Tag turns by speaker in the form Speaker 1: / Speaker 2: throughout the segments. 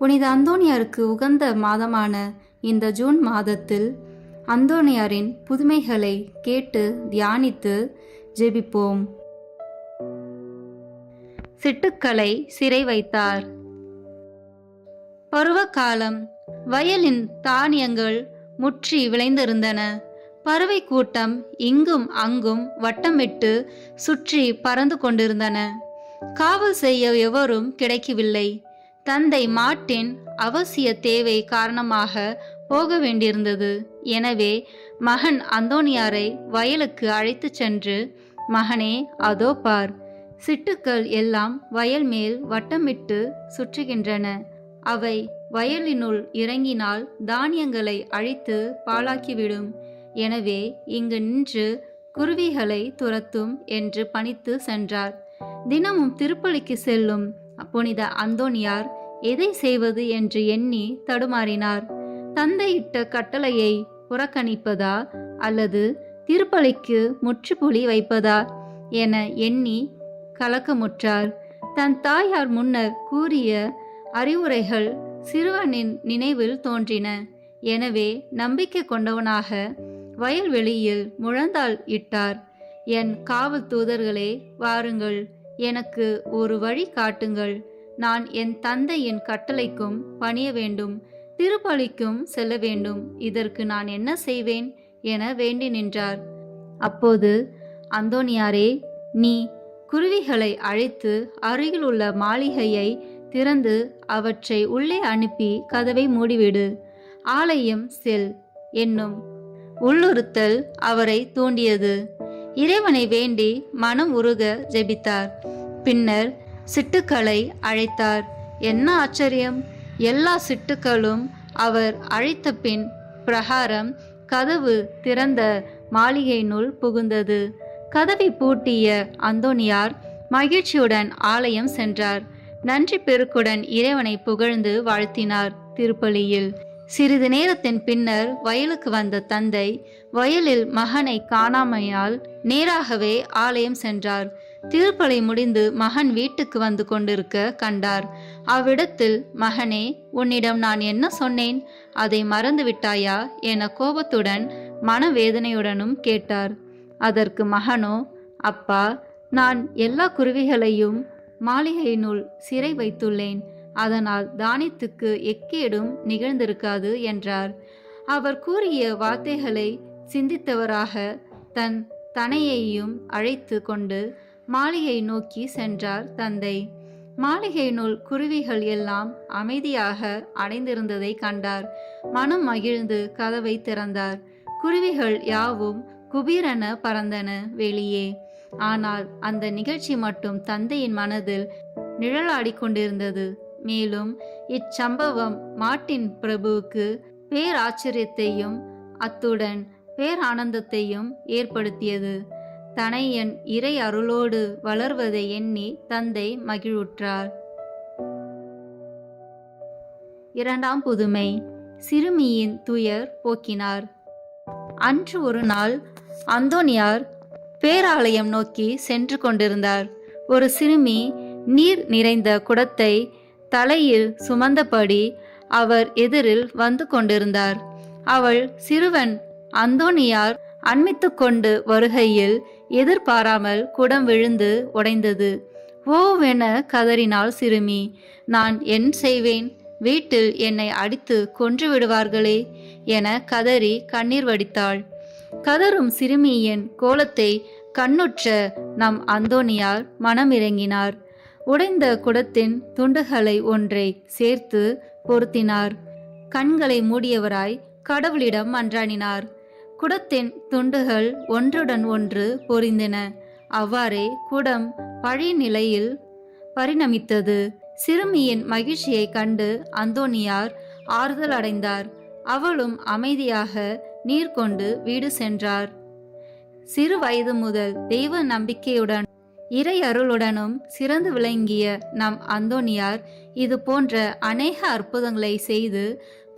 Speaker 1: புனித அந்தோணியாருக்கு உகந்த மாதமான இந்த ஜூன் மாதத்தில் அந்தோணியாரின் புதுமைகளை கேட்டு தியானித்து ஜெபிப்போம். சிட்டுக்களை சிறை வைத்தார். பருவகாலம். வயலின் தானியங்கள் முற்றி விளைந்திருந்தன. பறவை கூட்டம் இங்கும் அங்கும் வட்டமிட்டு சுற்றி பறந்து கொண்டிருந்தன. காவல் செய்ய எவரும் கிடைக்கவில்லை. தந்தை மார்ட்டின் அவசிய தேவை காரணமாக போக வேண்டியிருந்தது. எனவே மகன் அந்தோணியாரை வயலுக்கு அழைத்து சென்று, மகனே, அதோ பார், சிட்டுக்கள் எல்லாம் வயல் மேல் வட்டமிட்டு சுற்றுகின்றன. அவை வயலினுள் இறங்கினால் தானியங்களை அழித்து பாழாக்கிவிடும். எனவே இங்கு நின்று குருவிகளை துரத்தும் என்று பணித்து சென்றார். தினமும் திருப்பலிக்கு செல்லும் புனித அந்தோணியார் எதை செய்வது என்று எண்ணி தடுமாறினார். தந்தையிட்ட கட்டளையை புறக்கணிப்பதா அல்லது திருப்பலிக்கு முற்றுப்புள்ளி வைப்பதா என எண்ணி கலக்கமுற்றார். தன் தாயார் முன்னர் கூறிய அறிவுரைகள் சிறுவனின் நினைவில் தோன்றின. எனவே நம்பிக்கை கொண்டவனாக வயல்வெளியில் முழந்தாள் இட்டார். என் காவல் தூதர்களே, வாருங்கள், எனக்கு ஒரு வழி காட்டுங்கள். நான் என் தந்தையின் கட்டளைக்கும் பணிய வேண்டும், திருப்பலிக்கும் செல்ல வேண்டும். இதற்கு நான் என்ன செய்வேன் என வேண்டி நின்றார். அப்போது, அந்தோணியாரே, நீ குருவிகளை அழைத்து அருகில் உள்ள மாளிகையை திறந்து அவற்றை உள்ளே அனுப்பி கதவை மூடிவிடு. ஆலயம் செல் என்னும் உள்ளுறுத்தல் அவரை தூண்டியது. இறைவனை வேண்டி மனம் உருக ஜெபித்தார். பின்னர் சிட்டுக்களை அழைத்தார். என்ன ஆச்சரியம்! எல்லா சிட்டுக்களும் அவர் அழைத்த பின் பிரகாரம் கதவு திறந்த மாளிகையினுள் புகுந்தது. கதவை பூட்டிய அந்தோணியார் மகிழ்ச்சியுடன் ஆலயம் சென்றார். நன்றி பெருக்குடன் இறைவனை புகழ்ந்து வாழ்த்தினார். திருப்பலியில் சிறிது நேரத்தின் பின்னர் வயலுக்கு வந்த தந்தை வயலில் மகனை காணாமையால் நேராகவே ஆலயம் சென்றார். திருப்பலி முடிந்து மகன் வீட்டுக்கு வந்து கொண்டிருக்க கண்டார். அவ்விடத்தில், மகனே, உன்னிடம் நான் என்ன சொன்னேன், அதை மறந்து விட்டாயா என கோபத்துடன் மனவேதனையுடனும் கேட்டார். அதற்கு மகனோ, அப்பா, நான் எல்லா குருவிகளையும் மாளிகையினுள் சிறை வைத்துள்ளேன். அதனால் தானியத்துக்கு எக்கேடும் நிகழ்ந்திருக்காது என்றார். அவர் கூறிய வார்த்தைகளை சிந்தித்தவராக தன் தனையையும் அழைத்து கொண்டு மாளிகை நோக்கி சென்றார் தந்தை. மாளிகையினுள் குருவிகள் எல்லாம் அமைதியாக அடைந்திருந்ததை கண்டார். மனம் மகிழ்ந்து கதவை திறந்தார். குருவிகள் யாவும் குபீரென பறந்தன வெளியே. ஆனால் அந்த நிகழ்ச்சி மட்டும் தந்தையின் மனதில் நிழலாடி கொண்டிருந்தது. மேலும் இச்சம்பவம் மார்ட்டின் பிரபுவுக்கு பேராச்சரியத்தையும் அத்துடன் பேரானந்தத்தையும் ஏற்படுத்தியது. தனையன் இறை அருளோடு வளர்வதை எண்ணி தந்தை மகிழ்வுற்றார். இரண்டாம் புதுமை. சிறுமியின் துயர் போக்கினார். அன்று ஒரு நாள் அந்தோணியார் பேராலயம் நோக்கி சென்று கொண்டிருந்தார். ஒரு சிறுமி நீர் நிறைந்த குடத்தை தலையில் சுமந்தபடி அவர் எதிரில் வந்து கொண்டிருந்தார். அவள் சிறுவன் அந்தோணியார் அண்மித்து கொண்டு வருகையில் எதிர்பாராமல் குடம் விழுந்து உடைந்தது. ஓவென கதறினாள் சிறுமி. நான் என் செய்வேன்? வீட்டில் என்னை அடித்து கொன்று விடுவார்களே என கதறி கண்ணீர் வடித்தாள். கதறும் சிறுமியின் கோலத்தை கண்ணுற்ற நம் அந்தோணியார் மனமிறங்கினார். உடைந்த குடத்தின் துண்டுகளை ஒன்றை சேர்த்து பொருத்தினார். கண்களை மூடியவராய் கடவுளிடம் மன்றாடினார். குடத்தின் துண்டுகள் ஒன்றுடன் ஒன்று பொருந்தின. அவ்வாறே குடம் பழைய நிலையில் பரிணமித்தது. சிறுமியின் மகிழ்ச்சியை கண்டு அந்தோணியார் ஆறுதல் அடைந்தார். அவளும் அமைதியாக நீர் கொண்டு வீடு சென்றார். சிறு வயது முதல் தெய்வ நம்பிக்கையுடன் இறை அருளுடனும் சிறந்து விளங்கிய நம் அந்தோணியார் இது போன்ற அநேக அற்புதங்களை செய்து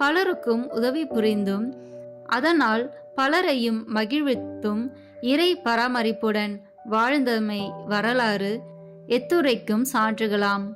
Speaker 1: பலருக்கும் உதவி புரிந்தும் அதனால் பலரையும் மகிழ்வித்தும் இறை பராமரிப்புடன் வாழ்ந்தமை வரலாறு எத்துரைக்கும் சான்றுகளாம்.